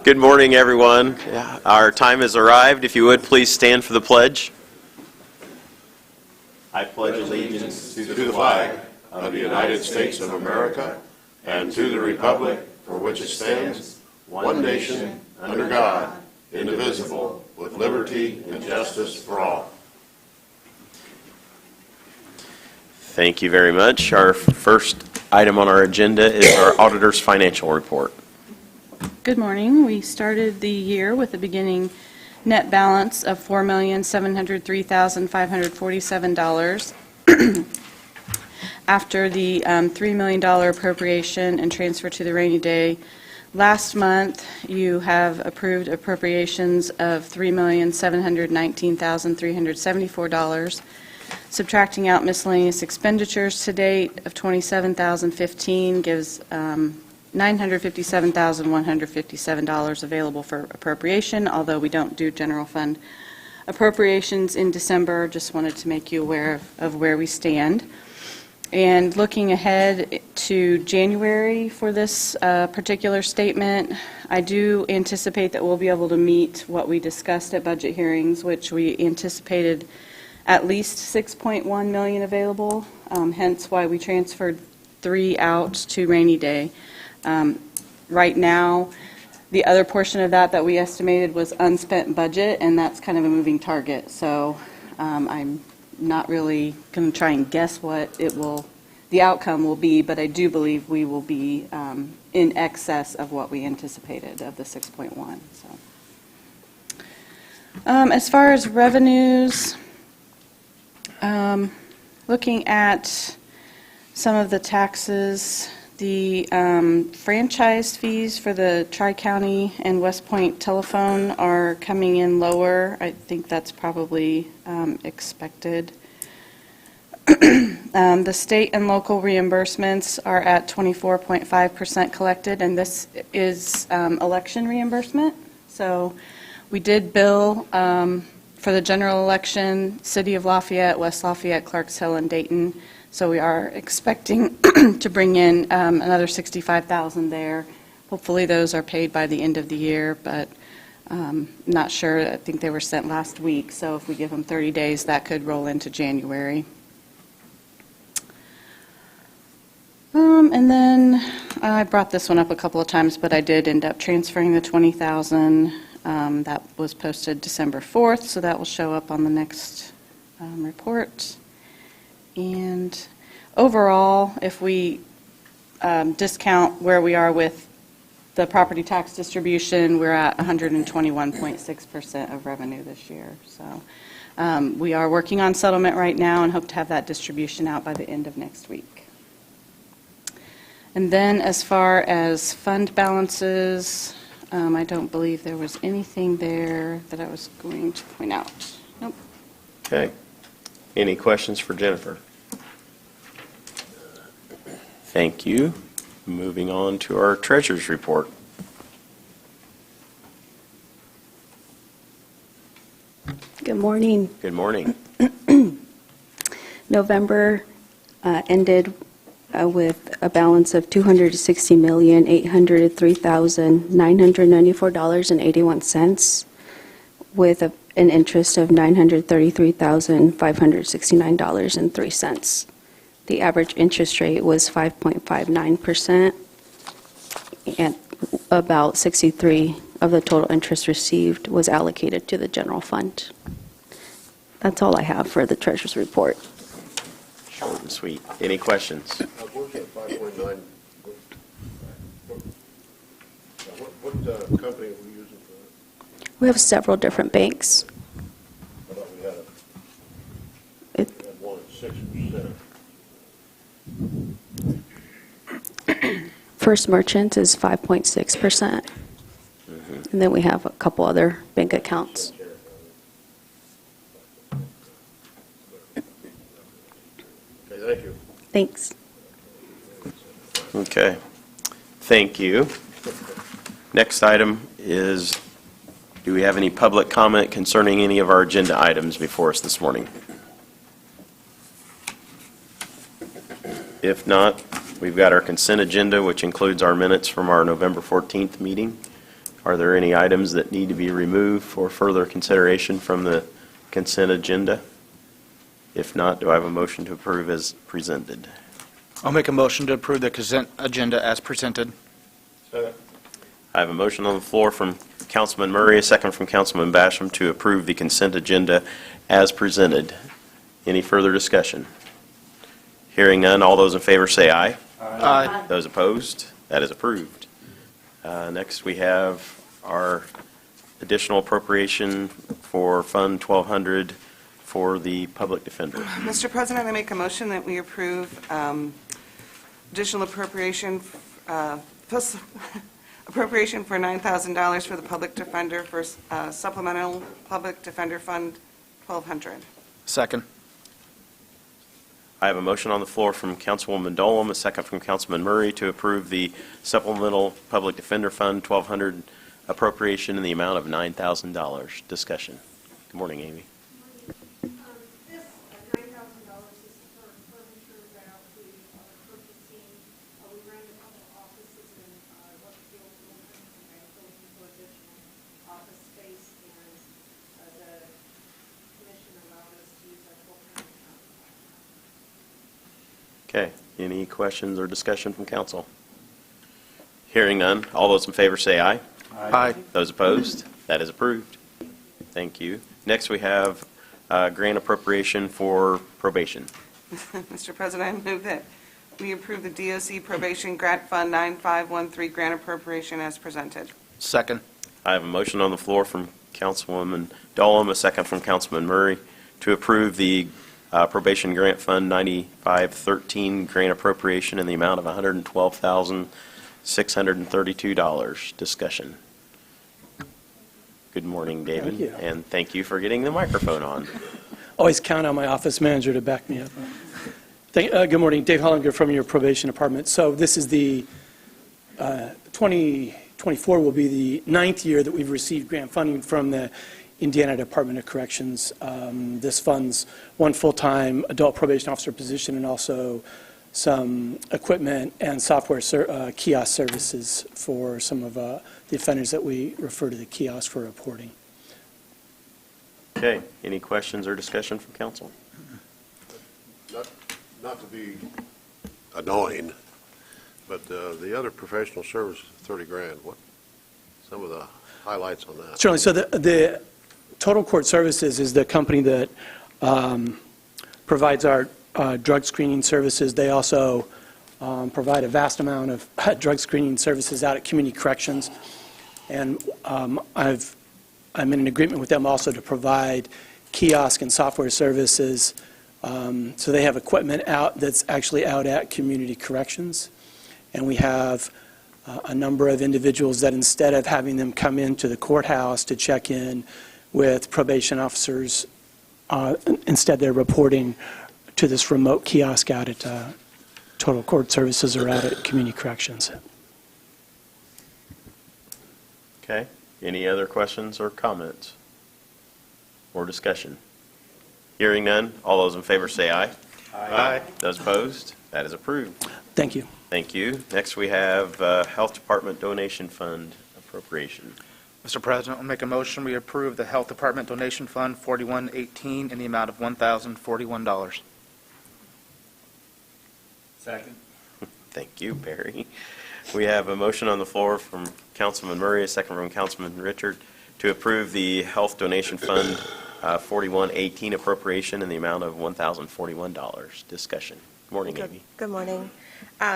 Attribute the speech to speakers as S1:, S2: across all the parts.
S1: Good morning, everyone. Our time has arrived. If you would, please stand for the pledge. I pledge allegiance
S2: to the flag of the United States of America and to the republic for which it stands, one nation, under God, indivisible, with liberty and justice for all.
S1: Thank you very much. Our first item on our agenda is our auditor's financial report.
S3: Good morning. We started the year with a beginning net balance of $4,703,547 after the $3 million appropriation and transfer to the rainy day. Last month, you have approved appropriations of $3,719,374. Subtracting out miscellaneous expenditures to date of $27,015 gives $957,157 available for appropriation, although we don't do general fund appropriations in December. Just wanted to make you aware of where we stand. And looking ahead to January for this particular statement, I do anticipate that we'll be able to meet what we discussed at budget hearings, which we anticipated at least $6.1 million available, hence why we transferred 3 out to rainy day. Right now, the other portion of that we estimated was unspent budget, and that's kind of a moving target. So I'm not really going to try and guess what the outcome will be, but I do believe we will be in excess of what we anticipated of the 6.1. So, as far as revenues, looking at some of the taxes, the franchise fees for the Tri-County and West Point telephone are coming in lower. I think that's probably expected. The state and local reimbursements are at 24.5% collected, and this is election reimbursement. So we did bill for the general election, City of Lafayette, West Lafayette, Clarks Hill, and Dayton. So we are expecting to bring in another $65,000 there. Hopefully those are paid by the end of the year, but not sure. I think they were sent last week, so if we give them 30 days, that could roll into January. And then I brought this one up a couple of times, but I did end up transferring the $20,000. That was posted December 4th, so that will show up on the next report. And overall, if we discount where we are with the property tax distribution, we're at 121.6% of revenue this year. So we are working on settlement right now and hope to have that distribution out by the end of next week. And then as far as fund balances, I don't believe there was anything there that I was going to point out. Nope.
S1: Okay. Any questions for Jennifer? Thank you. Moving on to our treasurer's report.
S4: Good morning.
S1: Good morning.
S4: November ended with a balance of $260,803,994.81 with an interest of $933,569.03. The average interest rate was 5.59%, and about 63 of the total interest received was allocated to the general fund. That's all I have for the treasurer's report.
S1: Short and sweet. Any questions?
S2: Where's that 5.9? What company are we using for that?
S4: We have several different banks.
S2: I thought we had one at 6%.
S4: First Merchants is 5.6%, and then we have a couple other bank accounts.
S2: Okay, thank you.
S4: Thanks.
S1: Okay. Thank you. Next item is, do we have any public comment concerning any of our agenda items before us this morning? If not, we've got our consent agenda, which includes our minutes from our November 14th meeting. Are there any items that need to be removed for further consideration from the consent agenda? If not, do I have a motion to approve as presented?
S5: I'll make a motion to approve the consent agenda as presented.
S1: I have a motion on the floor from Councilman Murray, a second from Councilman Basham to approve the consent agenda as presented. Any further discussion? Hearing none, all those in favor say aye.
S5: Aye.
S1: Those opposed? That is approved. Next, we have our additional appropriation for Fund 1200 for the public defender.
S6: Mr. President, I make a motion that we approve additional appropriation, plus appropriation for $9,000 for the public defender for supplemental public defender fund 1200.
S5: Second.
S1: I have a motion on the floor from Councilwoman Dolam, a second from Councilman Murray to approve the supplemental public defender fund 1200 appropriation in the amount of $9,000. Discussion. Good morning, Amy.
S7: This $9,000 is for furniture that we are purchasing. We ran a couple of offices in Westfield, and I'm looking for additional office space, and the commission allowed us to use our full-time account.
S1: Okay. Any questions or discussion from council? Hearing none, all those in favor say aye.
S5: Aye.
S1: Those opposed? That is approved. Thank you. Next, we have grant appropriation for probation.
S6: Mr. President, I move that we approve the DOC probation grant fund 9513 grant appropriation as presented.
S5: Second.
S1: I have a motion on the floor from Councilwoman Dolam, a second from Councilman Murray, to approve the probation grant fund 9513 grant appropriation in the amount of $112,632. Discussion. Good morning, David.
S8: Thank you.
S1: And thank you for getting the microphone on.
S8: Always count on my office manager to back me up. Good morning, Dave Hollinger from your probation department. So this is the 2024 will be the 9th year that we've received grant funding from the Indiana Department of Corrections. This funds one full-time adult probation officer position and also some equipment and software kiosk services for some of the offenders that we refer to the kiosk for reporting.
S1: Okay. Any questions or discussion from council?
S2: Not to be annoying, but the other professional service, 30 grand, what, some of the highlights on that?
S8: Certainly. So the Total Court Services is the company that provides our drug screening services. They also provide a vast amount of drug screening services out at community corrections. And I'm in an agreement with them also to provide kiosk and software services. So they have equipment out that's actually out at community corrections. And we have a number of individuals that instead of having them come into the courthouse to check in with probation officers, instead they're reporting to this remote kiosk out at Total Court Services or out at community corrections.
S1: Okay. Any other questions or comments or discussion? Hearing none, all those in favor say aye.
S5: Aye.
S1: Those opposed? That is approved.
S8: Thank you.
S1: Thank you. Next, we have Health Department Donation Fund appropriation.
S5: Mr. President, I'll make a motion we approve the Health Department Donation Fund 4118 in the amount of $1,041.
S9: Second.
S1: Thank you, Barry. We have a motion on the floor from Councilman Murray, a second from Councilman Richard, to approve the Health Donation Fund 4118 appropriation in the amount of $1,041. Discussion. Good morning, Amy.
S10: Good morning.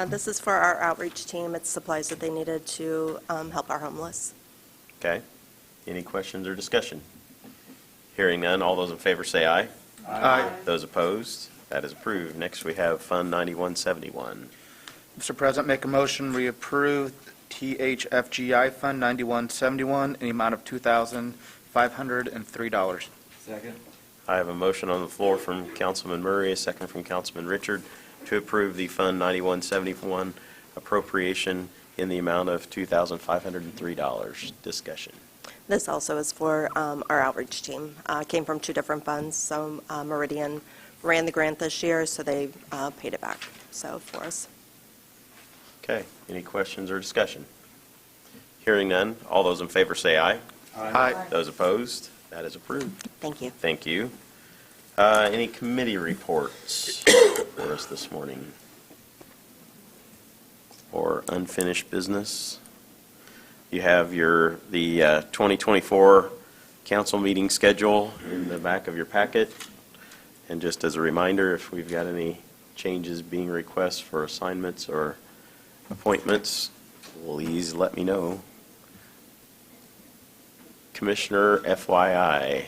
S10: This is for our outreach team. It's supplies that they needed to help our homeless.
S1: Okay. Any questions or discussion? Hearing none, all those in favor say aye.
S5: Aye.
S1: Those opposed? That is approved. Next, we have Fund 9171.
S5: Mr. President, make a motion we approve THFGI Fund 9171 in the amount of $2,503.
S9: Second.
S1: I have a motion on the floor from Councilman Murray, a second from Councilman Richard, to approve the Fund 9171 appropriation in the amount of $2,503. Discussion.
S10: This also is for our outreach team. Came from two different funds. So Meridian ran the grant this year, so they paid it back for us.
S1: Okay. Any questions or discussion? Hearing none, all those in favor say aye.
S5: Aye.
S1: Those opposed, that is approved.
S10: Thank you.
S1: Thank you. Any committee reports for us this morning? Or unfinished business? You have the 2024 council meeting schedule in the back of your packet. And just as a reminder, if we've got any changes being requests for assignments or appointments, please let me know. Commissioner FYI.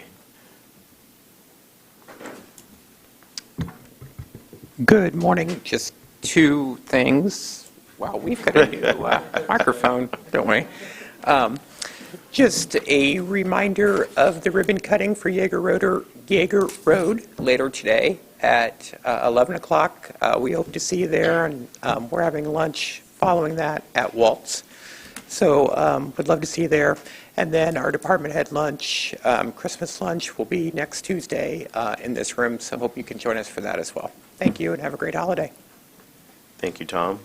S9: Good morning. Just two things. Wow, we've got a new microphone, don't we? Just a reminder of the ribbon cutting for Jaeger Road later today at 11 o'clock. We hope to see you there, and we're having lunch following that at Waltz. So would love to see you there. And then our department head lunch, Christmas lunch, will be next Tuesday in this room, so hope you can join us for that as well. Thank you, and have a great holiday.
S1: Thank you, Tom.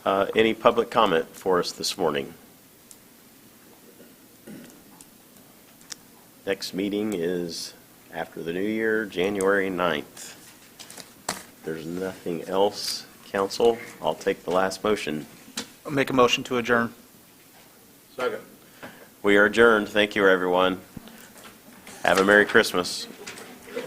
S1: Any public comment for us this morning? Next meeting is after the new year, January 9th. If there's nothing else, council, I'll take the last motion.
S5: I'll make a motion to adjourn.
S2: Second.
S1: We are adjourned. Thank you, everyone. Have a Merry Christmas.